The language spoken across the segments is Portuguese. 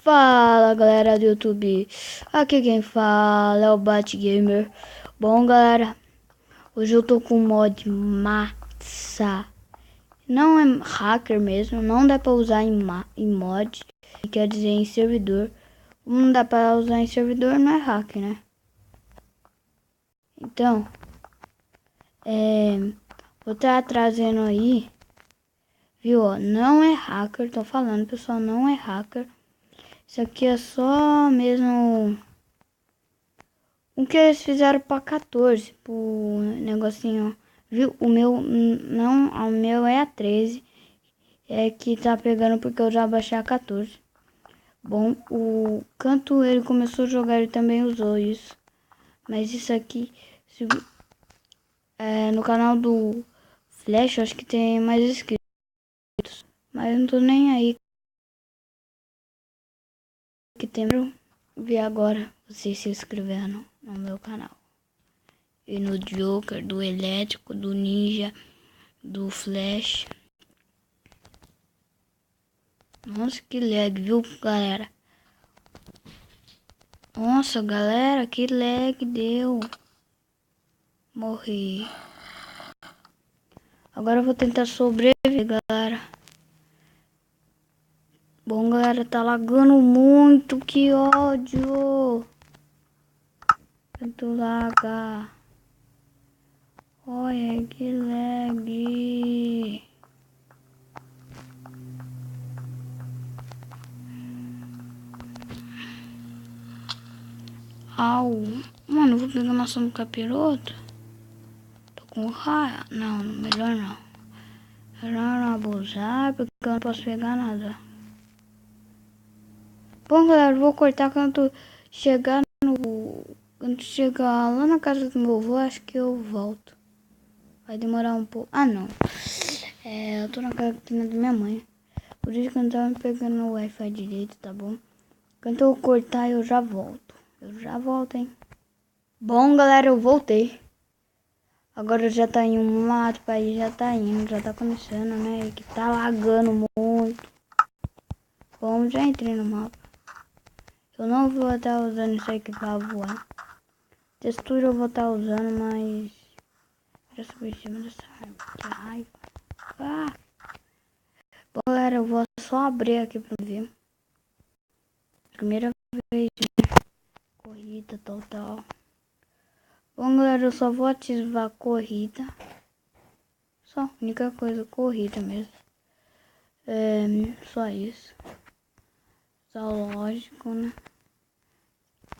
Fala galera do YouTube, aqui quem fala é o Batgamer. Bom galera, hoje eu tô com o mod massa. Não é hacker mesmo, não dá pra usar em mod, quer dizer em servidor. Como não dá pra usar em servidor, não é hacker, né? Então, vou estar trazendo aí, viu? Ó, não é hacker, tô falando pessoal, não é hacker. Isso aqui é só mesmo o que eles fizeram para 14, pro negocinho, viu? O meu não, o meu é a 13, é que tá pegando porque eu já baixei a 14. Bom, o Canto ele começou a jogar, ele também usou isso. Mas isso aqui, no canal do Flash, acho que tem mais inscritos. Mas eu não tô nem aí que tem. Vi agora vocês se inscrevendo no meu canal. E no Joker, do Elétrico, do Ninja, do Flash. Nossa, que lag, viu, galera? Nossa, galera, que lag deu. Morri. Agora eu vou tentar sobreviver, galera. Bom, galera, tá lagando muito. Que ódio. Tanto laga. Olha, que lag. Au. Mano, eu vou pegar maçã no capiroto. Tô com raiva. Não, melhor não. Melhor não abusar, porque eu não posso pegar nada. Bom, galera, eu vou cortar quando chegar lá na casa do meu avô, acho que eu volto. Vai demorar um pouco. Ah, não. Eu tô na casa da minha mãe. Por isso que eu não tava pegando o Wi-Fi direito, tá bom? Quando eu cortar, eu já volto. Eu já volto, hein? Bom, galera, eu voltei. Agora já tá em um mato, o país já tá indo, já tá começando, né? Que tá lagando muito. Bom, já entrei no mapa. Eu não vou estar usando isso aí que tá voando. Textura eu vou estar usando, mas já subi em cima dessa árvore. Que raiva. Ah. Bom, galera, eu vou só abrir aqui pra ver. Primeira vez, né? Corrida total. Bom, galera, eu só vou ativar a corrida. Só, única coisa, corrida mesmo. Só isso. Só lógico, né?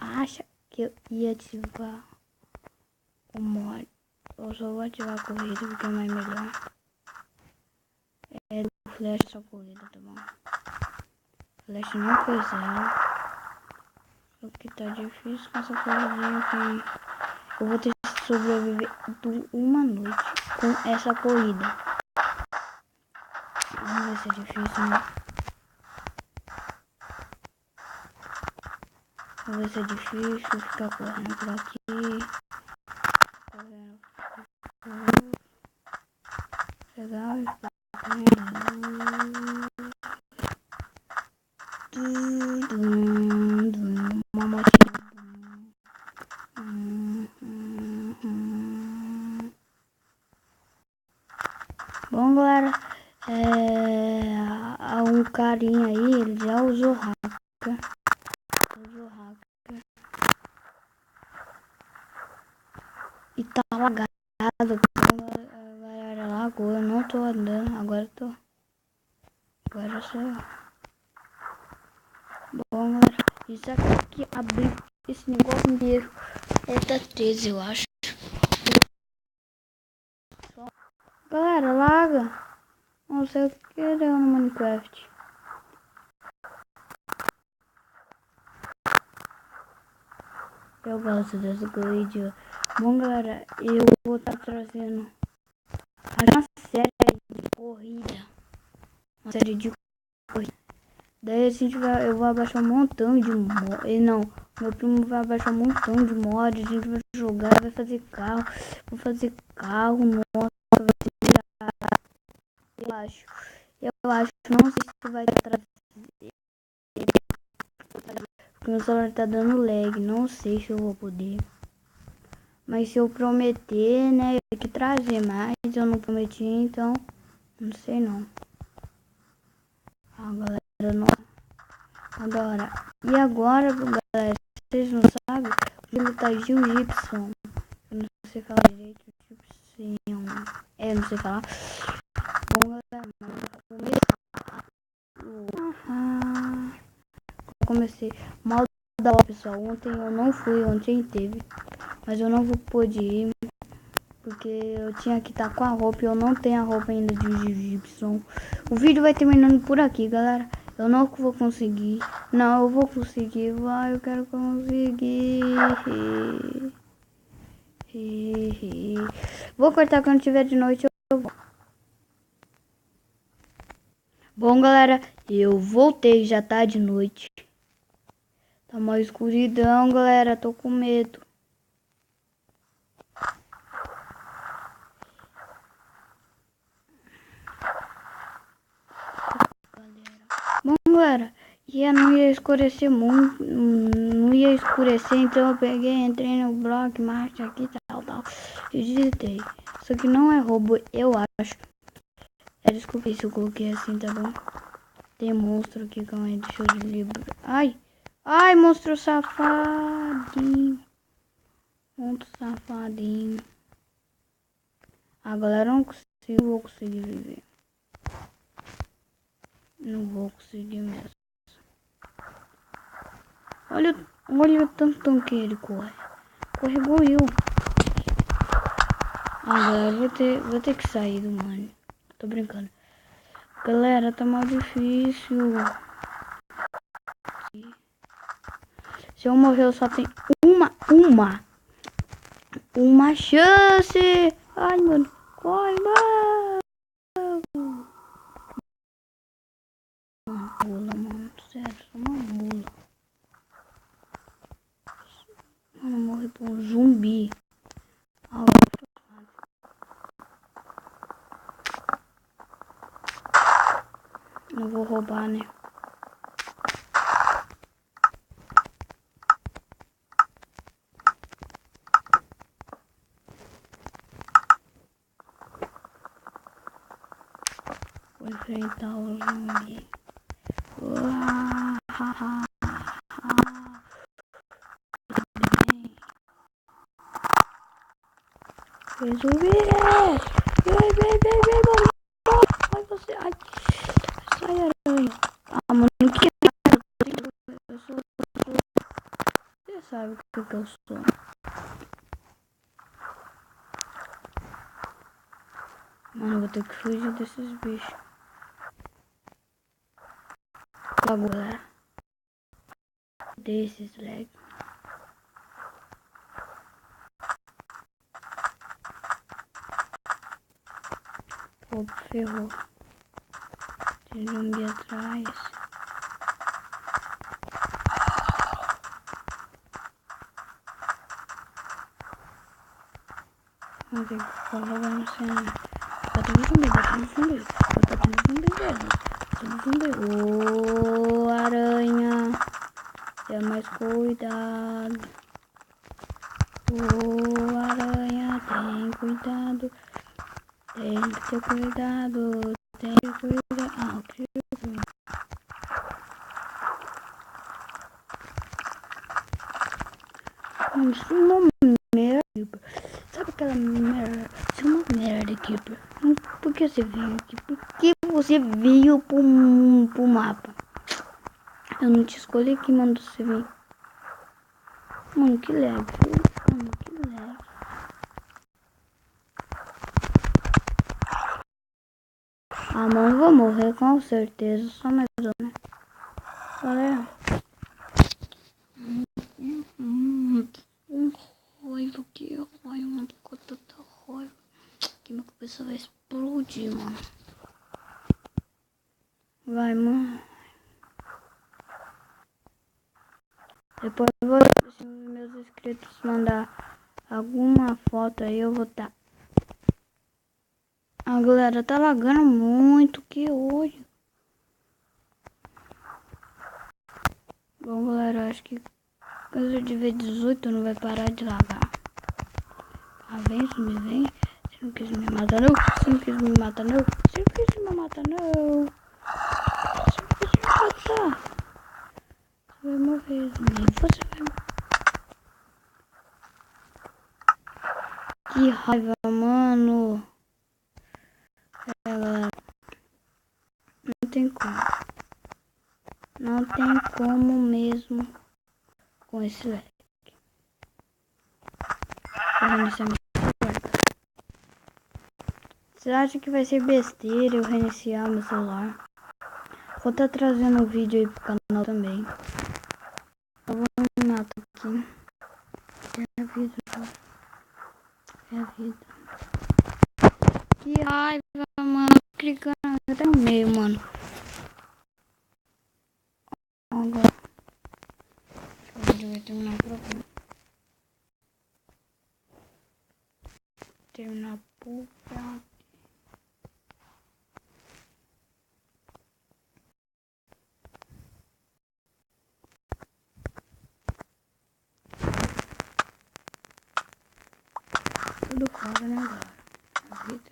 Acha que eu ia ativar o mod. Eu só vou ativar a corrida porque é mais melhor. É do Flash essa corrida, tá bom? Flash não fez ela. O que tá difícil com essa corridinha que eu vou ter que sobreviver uma noite com essa corrida. Vamos ver se é difícil, né? Vamos ver se é difícil ficar correndo por aqui. Correndo. Legal, uma motinha. Bom, galera, um carinha aí, ele já usou hacker. E tá lagado. A galera lagou, eu não tô andando, agora eu tô. Agora sou eu. Bom, galera, isso aqui abriu esse negócio inteiro. Tá 13, eu acho. Galera, laga. Não sei o que deu no Minecraft. Eu gosto desse vídeo. Bom, galera, eu vou estar trazendo uma série de corrida. Uma série de corrida. Daí a gente vai, eu vou abaixar um montão de mods. Não, meu primo vai abaixar um montão de mods. A gente vai jogar, vai fazer carro. Vou fazer carro, nossa, vai ser. Eu acho, não sei se vai trazer. Meu celular tá dando lag. Não sei se eu vou poder. Mas se eu prometer, né? Eu tenho que trazer mais. Eu não prometi, então. Não sei não. A galera não. Agora. E agora, galera? Vocês não sabem? O jogo tá Gil Gibson. Eu não sei falar direito. Gibson. Eu não sei falar. Bom, galera. Comecei mal da hora, pessoal. Ontem eu não fui, ontem teve. Mas eu não vou poder ir. Porque eu tinha que estar com a roupa e eu não tenho a roupa ainda de Gibson. O vídeo vai terminando por aqui, galera. Eu não vou conseguir. Não, eu vou conseguir. Vai, eu quero conseguir. Vou cortar quando tiver de noite. Eu vou. Bom, galera, eu voltei. Já tá de noite. Tá uma escuridão, galera. Tô com medo. Bom, galera, não ia escurecer muito, não ia escurecer, então eu peguei, entrei no bloco, marcha aqui, tal, e digitei. Isso aqui não é roubo, eu acho. Desculpa se eu coloquei assim, tá bom? Tem monstro aqui, calma aí, deixa eu livro. Ai, monstro safadinho. Monstro safadinho. Galera, eu não vou conseguir viver. Não vou conseguir mesmo. Olha o tanto que ele corre. Corre igual eu. Galera, vou ter que sair do mano. Tô brincando. Galera, tá mal difícil. Se eu morrer, eu só tenho uma chance. Ai, mano. Corre, mano. Uma mula, mano. Sério, sou uma mula. Mano, morri por um zumbi. Não vou roubar, né? Vou enfrentar o zumbi. Resolvi! Vem, mano! Ai, você! Ai, sai, aranha! Mano, que eu sou... Você sabe o que eu sou. Mano, eu vou ter que fugir desses bichos. Agora. Desses lag. Pô, ferrou. Tem zumbi atrás. Vamos ter que ficar jogando cena. Tá tendo zumbi. Tá tendo zumbi. Ô, aranha. Tenha mais cuidado. Ô, aranha, tem cuidado. Tem que ter cuidado. Tem que cuidar. Ok. Isso é uma merda. Sabe aquela merda? Isso é uma merda, Keeper. Por que você veio aqui? Por que você veio pro mapa? Eu não te escolhi que mandou você vir. Mano, que lag. Mano, que lag. Mano, vou morrer com certeza. Só mais um, né? Galera. Raiva, que raiva, mano. Com tanta raiva. Que minha cabeça vai explodir, mano. Vai, mano. Depois eu vou, se os meus inscritos mandar alguma foto aí, eu vou tá. Galera, tá lagando muito, que hoje. Bom, galera, acho que quando eu tiver 18 não vai parar de lagar. Vem, se me vem. Você não quis me matar, não. Você não quis me matar, não. Você não quis me matar, não. Você não quis me matar. Você vai morrer, Zumbi. Você vai morrer. Que raiva, mano. Galera. Não tem como. Não tem como mesmo com esse leque. Vou reiniciar minha placa. Você acha que vai ser besteira eu reiniciar meu celular? Vou estar trazendo um vídeo aí pro canal também. Eu vou me matar aqui. É a vida. É a vida. Que raiva, mano. Clicando até no meio, mano. Agora. O vídeo vai terminar por aqui. Terminar por aqui. Tudo fora, né, galera? A vida.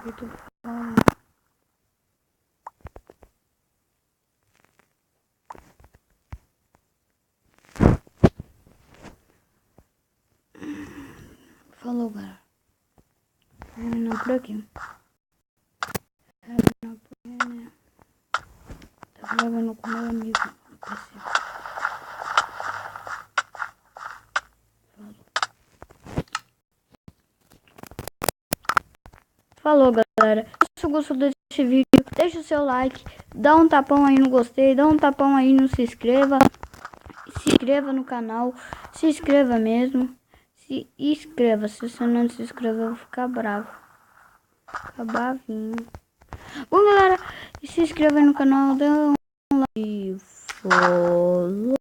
Tudo fora. Falou, galera. Terminar por aqui. Terminar por aqui, né? Tá gravando com meu amigo no PC. Falou, galera. Se você gostou desse vídeo, deixa o seu like, dá um tapão aí no gostei, dá um tapão aí no se inscreva. Se inscreva no canal, se inscreva mesmo. Se inscreva, se você não se inscrever eu vou ficar bravo. Ficar bravinho. Bom, galera, se inscreva no canal, dá um like. Falou.